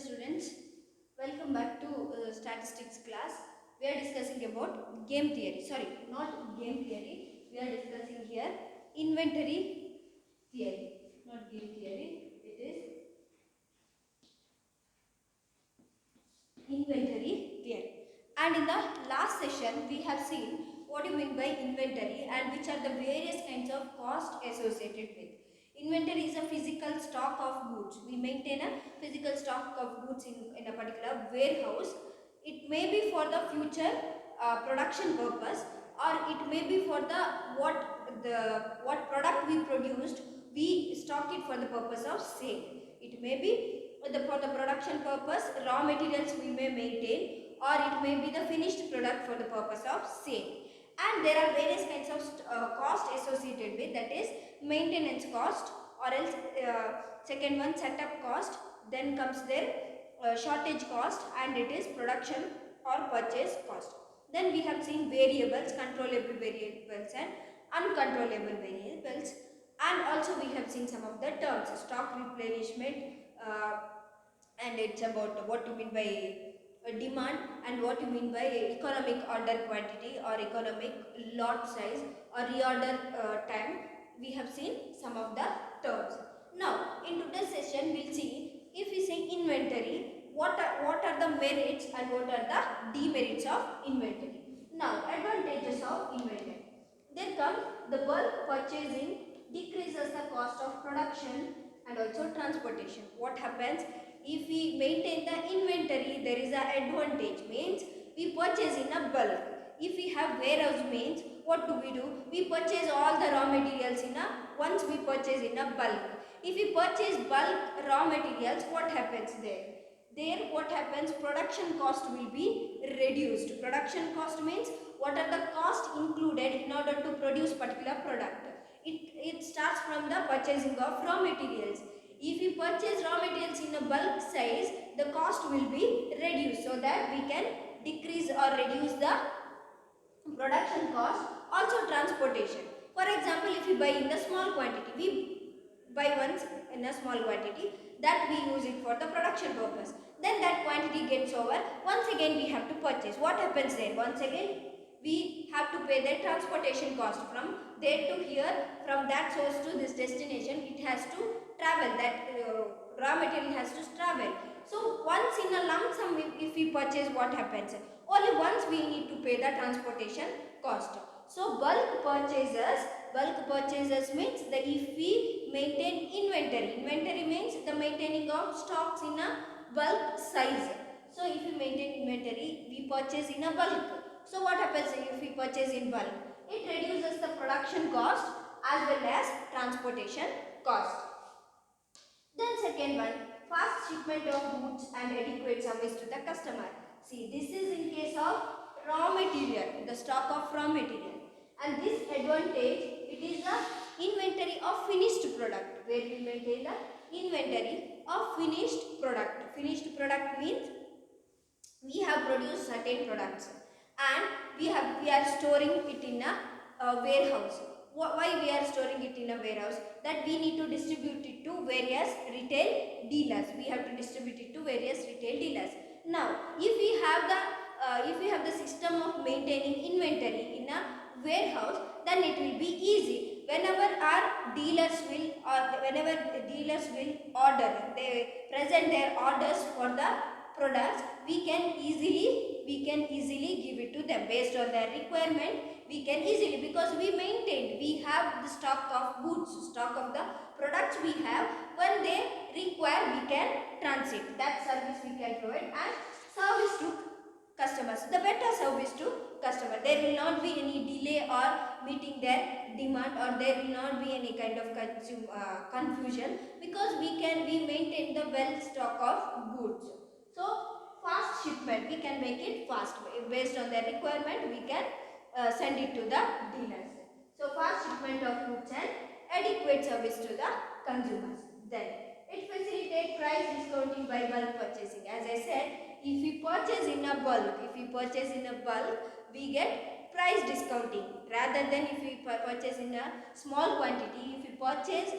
students, welcome back to statistics class. We are discussing about game theory. Sorry, not game theory. We are discussing here inventory theory. Not game theory. It is inventory theory. And in the last session, we have seen what do you mean by inventory and which are the various kinds of cost associated with. Inventory is a physical stock of goods. We maintain a physical stock of goods in a particular warehouse. It may be for the future production purpose, or it may be for the what product we produced. We stock it for the purpose of sale. It may be for the production purpose, raw materials we may maintain, or it may be the finished product for the purpose of sale. And there are various kinds of cost associated with, that is maintenance cost, or else second one setup cost, then comes their shortage cost, and it is production or purchase cost. Then we have seen variables, controllable variables and uncontrollable variables, and also we have seen some of the terms, stock replenishment, and it's about what you mean by demand and what you mean by economic order quantity or economic lot size or reorder time. We have seen some of the terms. Now in today's session we'll see, if we say inventory, what are the merits and what are the demerits of inventory. Now advantages of inventory. There comes the bulk purchasing decreases the cost of production and also transportation. What happens if we maintain the inventory? There is an advantage, means we purchase in a bulk. If we have warehouse, means what do? We purchase all the raw materials in a once we purchase in a bulk. If we purchase bulk raw materials, what happens there? There what happens, production cost will be reduced. Production cost means what are the cost included in order to produce particular product. It starts from the purchasing of raw materials. If we purchase raw materials in a bulk size, the cost will be reduced, so that we can decrease or reduce the production cost. Also transportation. For example, if we buy in the small quantity, we buy once in a small quantity, that we use it for the production purpose. Then that quantity gets over, once again we have to purchase. What happens then? Once again we have to pay the transportation cost from there to here, from that source to this destination. It has to travel, that raw material has to travel. So once in a lump sum, if we purchase, what happens? Only once we need to pay the transportation cost. So bulk purchases means that if we maintain inventory means the maintaining of stocks in a bulk size. So if we maintain inventory, we purchase in a bulk. So what happens if we purchase in bulk? It reduces the production cost as well as transportation cost. Then second one, fast shipment of goods and adequate service to the customer. See, this is in case of raw material, the stock of raw material. And this advantage, it is the inventory of finished product, where we maintain the inventory of finished product. Finished product means we have produced certain products and we are storing it in a warehouse. Why we are storing it in a warehouse? That we need to distribute it to various retail dealers. We have to distribute it to various retail dealers. Now, if we have the system of maintaining inventory in a warehouse, then it will be easy. Whenever our dealers will order, they present their orders for the products, we can easily give it to them based on their requirement. We can easily, because we have the stock of goods, stock of the products we have. When they require, we can transit. That service we can provide. And service to customers, the better service to customer. There will not be any delay or meeting their demand, or there will not be any kind of confusion, because we maintain the well stock of goods. So fast shipment, we can make it fast. Based on their requirement, we can send it to the dealers. So fast shipment of goods and adequate service to the consumers. Then it facilitates price discounting by bulk purchasing. As I said, if we purchase in a bulk, we get price discounting, rather than if we purchase in a small quantity. If we purchase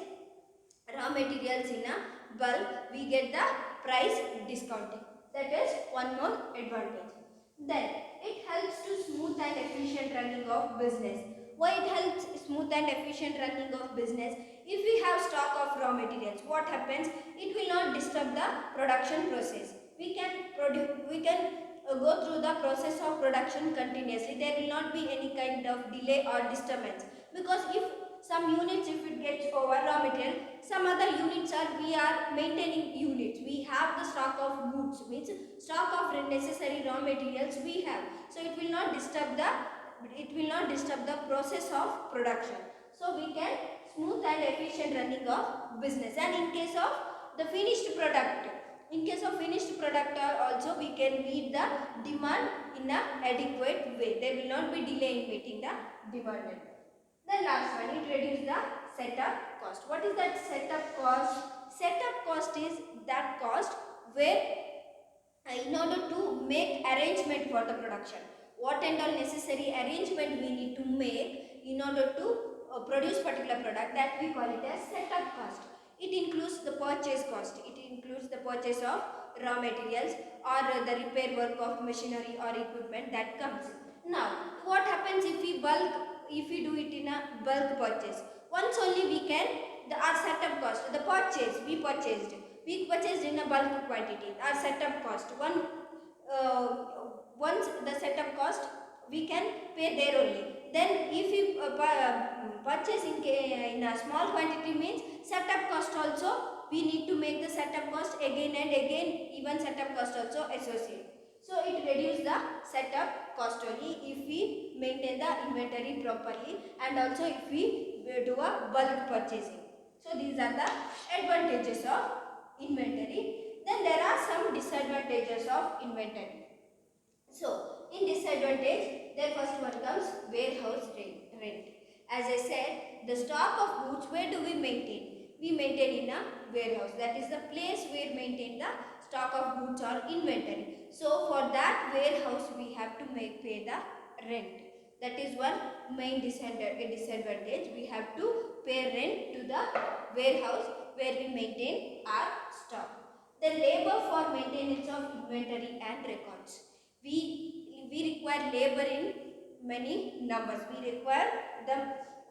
raw materials in a bulk, we get the price discounting. That is one more advantage. Then it helps to smooth and efficient running of business. Why it helps smooth and efficient running of business? If we have stock of raw materials, what happens? It will not disturb the production process. We can go through the process of production continuously. There will not be any kind of delay or disturbance, because if some units, if it gets over raw material, some other units are, we are maintaining units, we have the stock of goods, means stock of necessary raw materials we have, so it will not disturb the process of production. So we can smooth and efficient running of business. And in case of the finished product, also we can meet the demand in a adequate way. There will not be delay in meeting the demand. Then last one, it reduces the setup cost. What is that setup cost? Setup cost is that cost where in order to make arrangement for the production, what and all necessary arrangement we need to make in order to produce particular product, that we call it as setup cost. It includes the purchase cost, it includes the purchase of raw materials or the repair work of machinery or equipment that comes. Now what happens if we do it in a bulk purchase? Once only we can, our setup cost, the purchase we purchased in a bulk quantity, our setup cost, once the setup cost we can pay there only. Then if we purchase in a small quantity, means setup cost also we need to make the setup cost again and again, even setup cost also associated. So it reduces the setup cost only if we maintain the inventory properly, and also if we do a bulk purchasing. So these are the advantages of inventory. Then there are some disadvantages of inventory. So in disadvantage, the first one comes warehouse rent. As I said, the stock of goods, where do we maintain? We maintain in a warehouse. That is the place where maintain the stock of goods or inventory. So for that warehouse we have to pay the rent. That is one main disadvantage. We have to pay rent to the warehouse where we maintain our stock. The labor for maintenance of inventory and records. We require labor in many numbers. We require the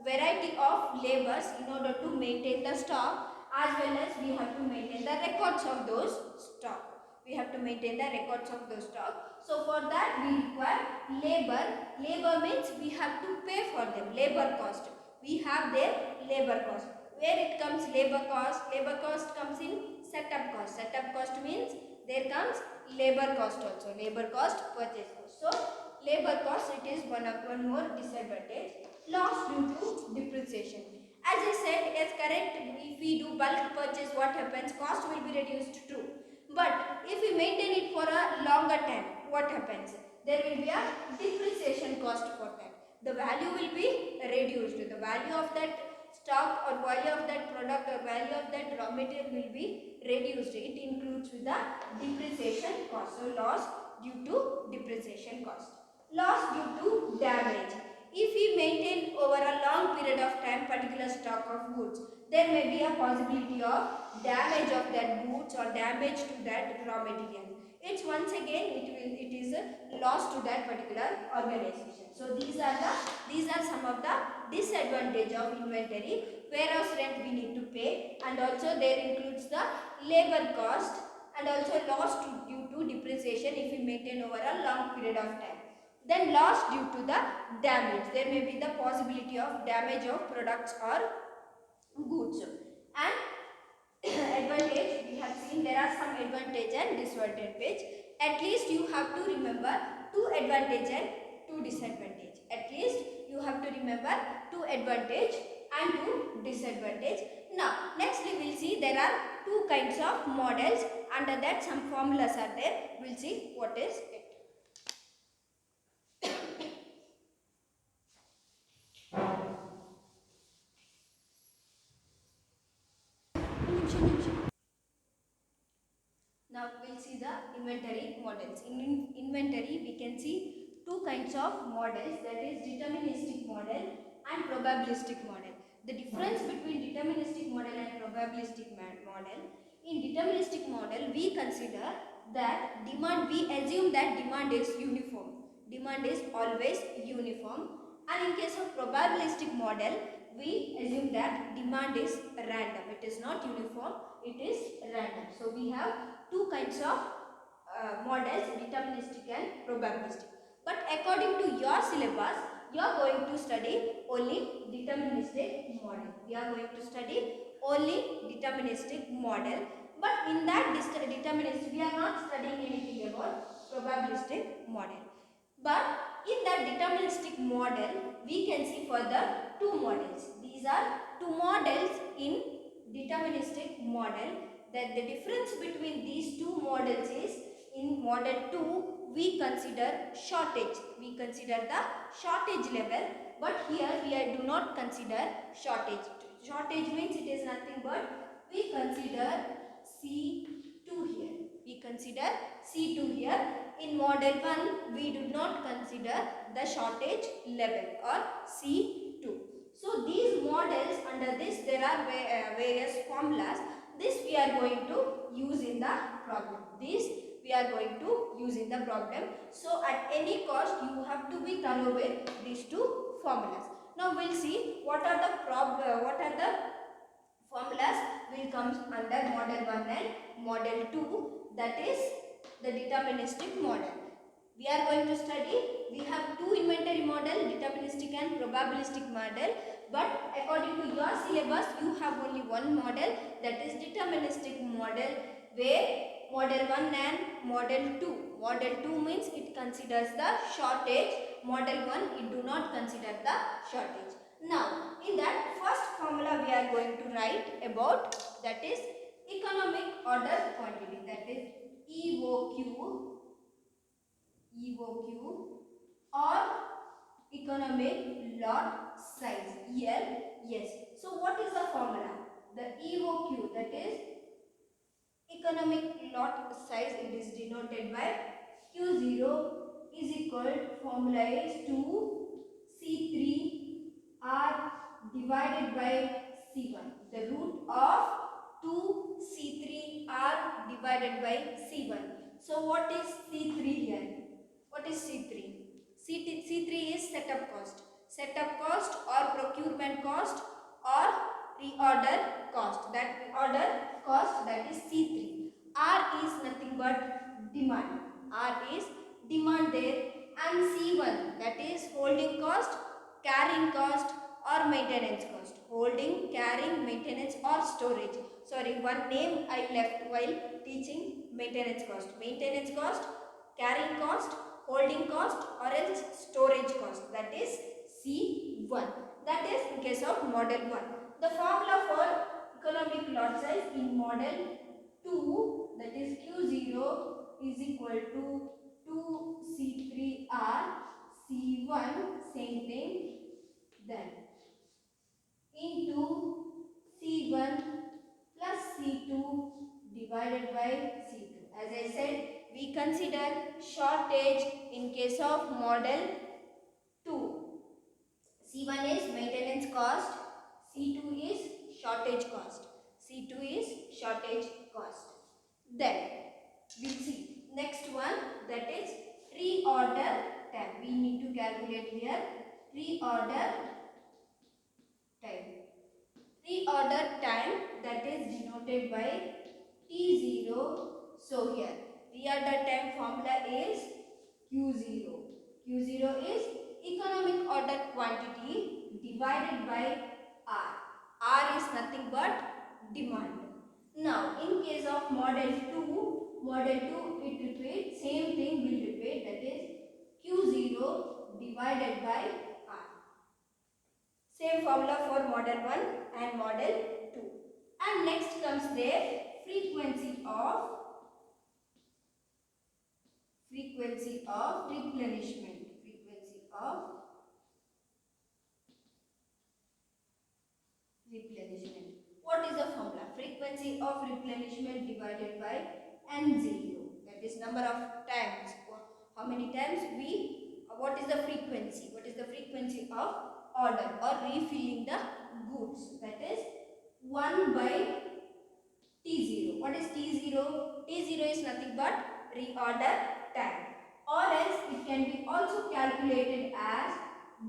variety of labors in order to maintain the stock, as well as we have to maintain the records of those stock. We have to maintain the records of those stock. So for that we require labor. Labor means we have to pay for them. Labor cost. We have their labor cost. Where it comes labor cost? Labor cost comes in setup cost. Setup cost means there comes labor cost also. Labor cost, purchase cost. So labor cost, it is one more disadvantage. Loss due to depreciation. As I said, it's correct. If we do bulk purchase, what happens? Cost will be reduced too. But if we maintain it for a longer time, what happens? There will be a depreciation cost for that. The value will be reduced. The value of that stock or value of that product or value of that raw material will be reduced. It includes with the depreciation cost. So loss due to depreciation cost. Loss due to damage. If we maintain over a long period of time particular stock of goods, there may be a possibility of damage of that goods or damage to that raw material. It's once again it is a loss to that particular organization. So these are some of the disadvantage of inventory. Warehouse rent we need to pay, and also there includes the labor cost, and also loss due to depreciation if we maintain over a long period of time. Then loss due to the damage. There may be the possibility of damage of products or goods. And advantage, we have seen there are some advantage and disadvantage. At least you have to remember two advantage and two disadvantage. At least you have to remember two advantage and two disadvantage. Now next we will see there are two kinds of models. Under that some formulas are there. We will see what is it. Now we will see the inventory models. In inventory we can see two kinds of models, that is deterministic model and probabilistic model. The difference between deterministic model and probabilistic model, In deterministic model, we consider that we assume that demand is uniform. Demand is always uniform. And in case of probabilistic model, we assume that demand is random. It is not uniform, it is random. So we have two kinds of models, deterministic and probabilistic. But according to your syllabus, you are going to study only deterministic model. We are going to study only deterministic model. But in that deterministic, we are not studying anything about probabilistic model. But in that deterministic model, we can see further two models. These are two models in deterministic model. That the difference between these two models is, in model 2 we consider shortage. We consider the shortage level, but here we do not consider shortage. Shortage means it is nothing but we consider C2 here. We consider C2 here. In model 1 we do not consider the shortage level or C2. So these models, under this there are various formulas. This we are going to use in the problem. This we are going to use in the problem. So at any cost you have to be thorough with these two formulas. Now we'll see what are the formulas will come under model 1 and model 2, that is the deterministic model. We are going to study, we have two inventory model, deterministic and probabilistic model, but according to your syllabus you have only one model, that is deterministic model, where model 1 and model 2. Model 2 means it considers the shortage, model 1 it do not consider the shortage. Now in that first formula we are going to write about, that is economic order quantity, that is EOQ or economic lot size, ELS. So what is the formula? The EOQ, that is economic lot size, it is denoted by Q0 is equal, formula is 2C3R divided by C1. The root of 2C3R divided by C1. So what is C3 here? What is C3? C3 is setup cost. Setup cost or procurement cost or reorder cost. That reorder cost, that is C3. R is nothing but demand. R is demand there, and C1, that is holding cost, carrying cost or maintenance cost. Holding, carrying, maintenance or storage. Sorry, one name I left while teaching maintenance cost. Maintenance cost, carrying cost, holding cost or else storage cost, that is C1. That is in case of model 1. The formula for economic lot size in model 2, that is Q0 is equal to 2C3R C1, same thing, then into C1 plus C2 divided by C2. As I said, we consider shortage in case of model 2. C1 is maintenance cost, C2 is shortage cost. C2 is shortage cost. Then we'll see next one, that is reorder time. We need to calculate here reorder time. Reorder time, that is denoted by T0. So here reorder time formula is Q0. Q0 is economic order quantity divided by R. R is nothing but demand. Now in case of model 2 it repeats, same thing will repeat, that is Q0 divided by R. Same formula for model 1 and model 2. And next comes their frequency of replenishment. Frequency of replenishment. What is the formula? Frequency of replenishment divided by N0. That is number of times. How many times what is the frequency? What is the frequency of order or refilling the goods? That is 1 by T0. What is T0? T0 is nothing but reorder time, or else it can be also calculated as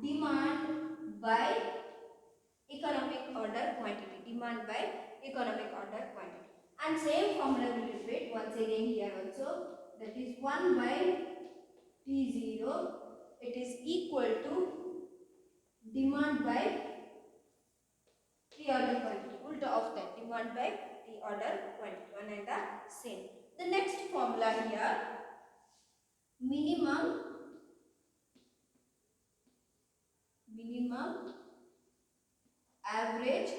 demand by economic order quantity. Demand by economic order quantity. And same formula will repeat once again here also. That is 1 by T0. It is equal to demand by reorder quantity. Ulta of that, demand by reorder quantity. One and the same. The next formula here, minimum average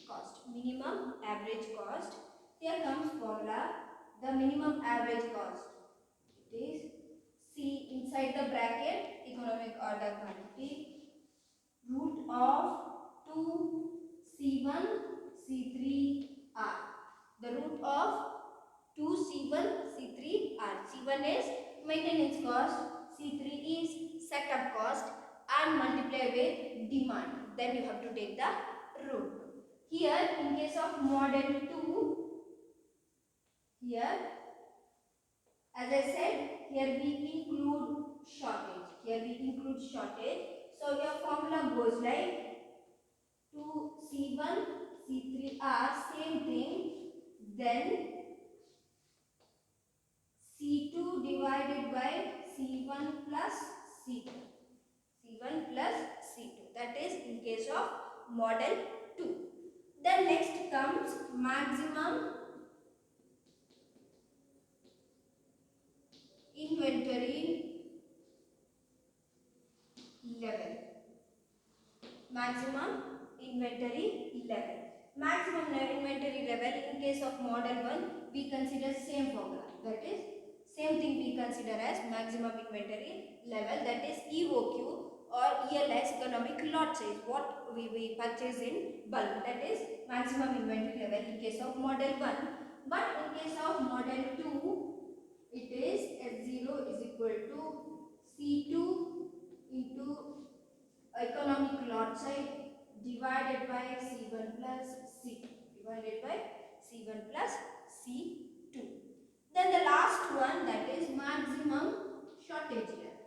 cost. Minimum average cost. Here comes formula, the minimum average cost. It is C inside the bracket economic order quantity root of 2 C1 C3 R. The root of 2 C1 C3 R. C1 is maintenance cost, C3 is setup cost, and multiply with demand. Then you have to take the root. Here in case of model 2, here as I said, here we include shortage. Here we include shortage. So your formula goes like 2 C1 C3 R, same thing. Then C2 divided by C1 plus C2. C1 plus C2. That is in case of model 2. Then next comes maximum inventory level. Maximum inventory level. Maximum inventory level in case of model 1 we consider same formula. That is same thing we consider as maximum inventory level, that is EOQ or ELS, economic lot size, what we purchase in bulk, that is maximum inventory level in case of model 1. But in case of model 2 it is S0 is equal to C2 into economic lot size divided by C1 plus C2 divided by C1 plus C2. Then the last one, that is maximum shortage level.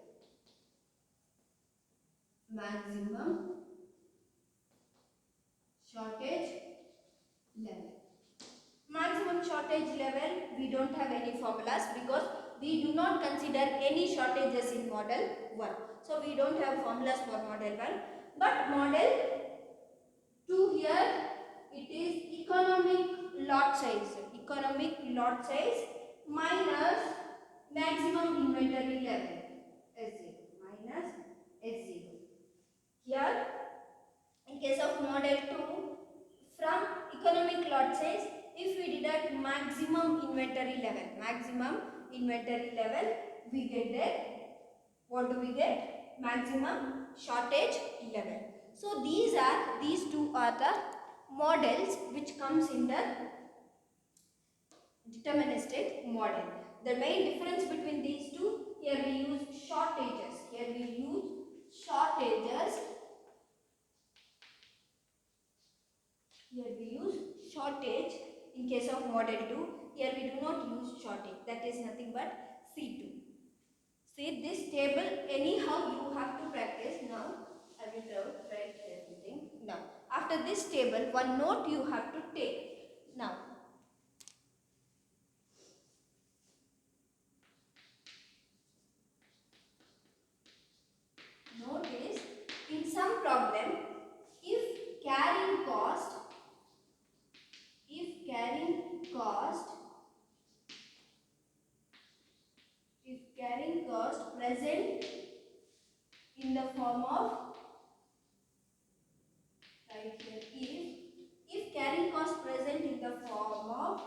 Maximum shortage level. Maximum shortage level, we don't have any formulas because we do not consider any shortages in model 1. So we don't have formulas for model 1. But model 2 here, it is economic lot size. Economic lot size minus maximum inventory level. S0 minus S0. Here, in case of model 2, from economic lot size, if we deduct maximum inventory level, we get that. What do we get? Maximum shortage level. So these two are the models which comes in the deterministic model. The main difference between these two, here we use shortages. Here we use shortages. Here we use shortage in case of model 2. Here we do not use shortage. That is nothing but C2. See this table, anyhow you have to practice. Now I will write everything. Now after this table, one note you have to take. Now note is, in some problem, if carrying cost present in the form of, right here, if carrying cost present in the form of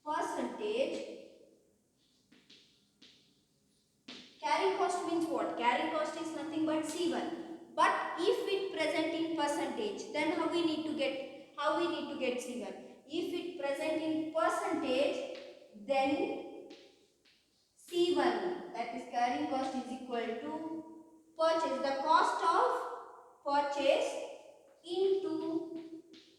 percentage, carrying cost means what? Carrying cost is nothing but C1. But if it present in percentage, then how we need to get C1? If it present in percentage, then C1, that is carrying cost, is equal to purchase. The cost of purchase into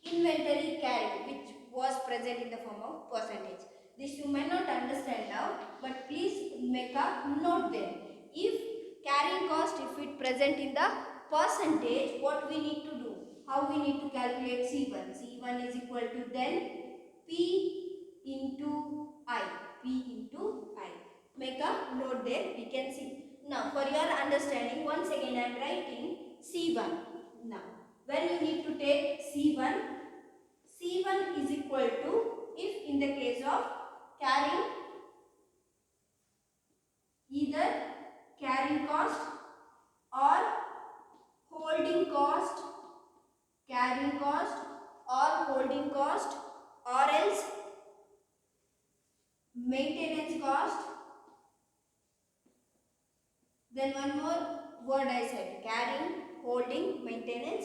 inventory carried, which was present in the form of percentage. This you may not understand now, but please make a note there. If carrying cost, if it present in the percentage, what we need to do? How we need to calculate C1? C1 is equal to then P into I. P into I. Make a note there, we can see. Now for your understanding, once again I am writing C1. Now when you need to take C1, C1 is equal to, if in the case of carrying, either carrying cost or holding cost, carrying cost or holding cost, or else maintenance cost. Then one more word I said, carrying, holding, maintenance,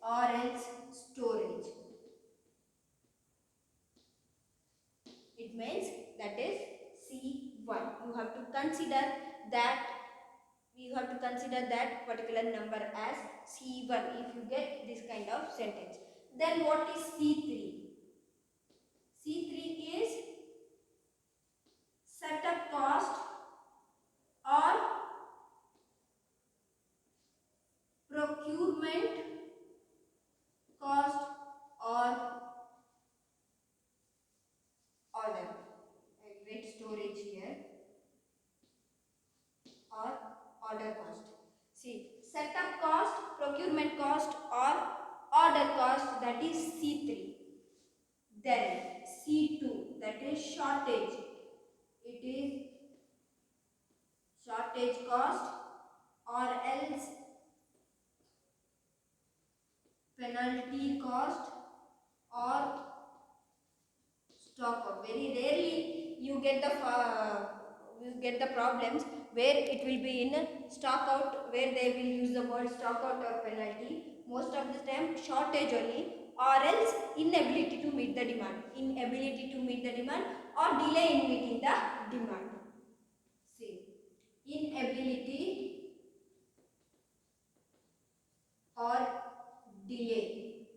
or else storage. It means that is C1. You have to consider that particular number as C1 if you get this kind of sentence. Then what is C3? C3 is setup cost or procurement cost or order. I write storage here, or order cost. See, setup cost, procurement cost or order cost, that is C3. Then C2, that is shortage. It is shortage cost or else penalty cost or stock up. Very rarely you get the problems where it will be in stock out, where they will use the word stock out or penalty. Most of the time shortage only, or else inability to meet the demand. Inability to meet the demand or delay in meeting the demand. See, inability or delay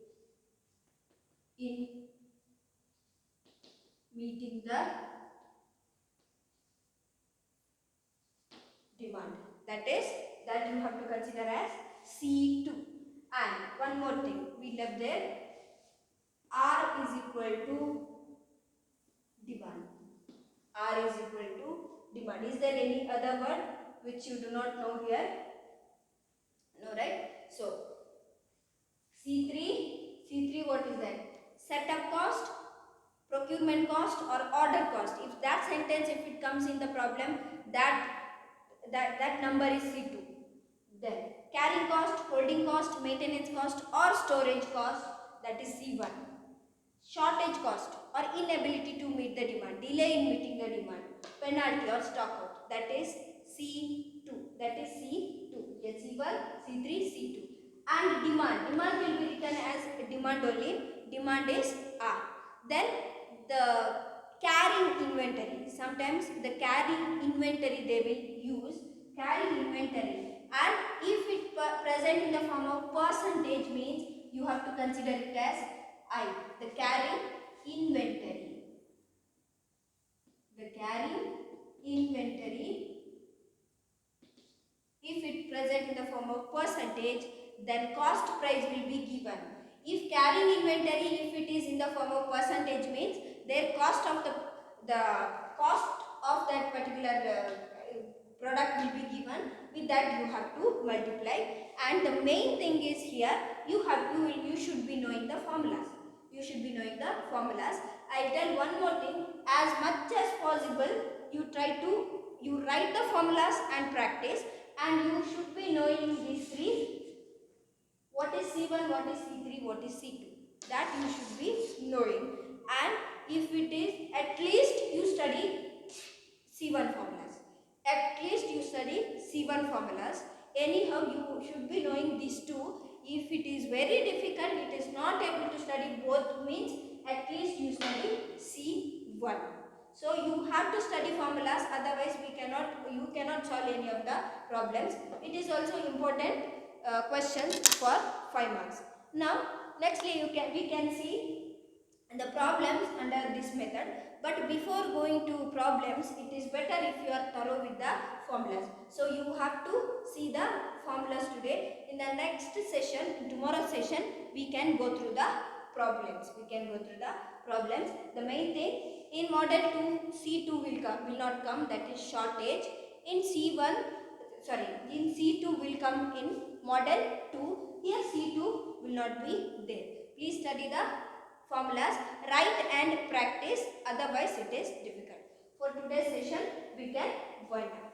in meeting the demand. That you have to consider as C2. And one more thing we left there, R is equal to demand. R is equal to demand. Is there any other word which you do not know here? No, right? So C3 what is that? Setup cost, procurement cost or order cost. If that sentence, if it comes in the problem, that number is C2. Then carrying cost, holding cost, maintenance cost or storage cost, that is C1. Shortage cost or inability to meet the demand, delay in meeting the demand, penalty or stock out, that is C2. That is C2. Yes, C1, C3, C2. And demand will be written as demand only. Demand is R. Then the carrying inventory. Sometimes the carrying inventory they will use carrying inventory, and if it present in the form of percentage means you have to consider it as I. The carrying inventory. The carrying inventory, if it present in the form of percentage, then cost price will be given. If carrying inventory, if it is in the form of percentage means their cost of the cost of that particular product will be given. With that you have to multiply, and the main thing is here you should be knowing the formulas. You should be knowing the formulas. I'll tell one more thing, as much as possible you write the formulas and practice, and you should be knowing these three. What is C1, what is C3, what is C2, that you should be knowing. And if it is, at least you study C1 formulas. At least you study C1 formulas. Anyhow, you should be knowing these two. If it is very difficult, it is not able to study both means, at least you study C1. So you have to study formulas, otherwise you cannot solve any of the problems. It is also important questions for 5 marks. Now, nextly we can see the problems under this method. But before going to problems, it is better if you are thorough with the formulas. So you have to see the formulas today. In the next session, in tomorrow's session, we can go through the problems. The main thing in model 2, C2 will not come, that is shortage. In C1, sorry, in C2 will come in model 2. Here C2 will not be there. Please study the formulas, write and practice, otherwise it is difficult. For today's session, we can wind up.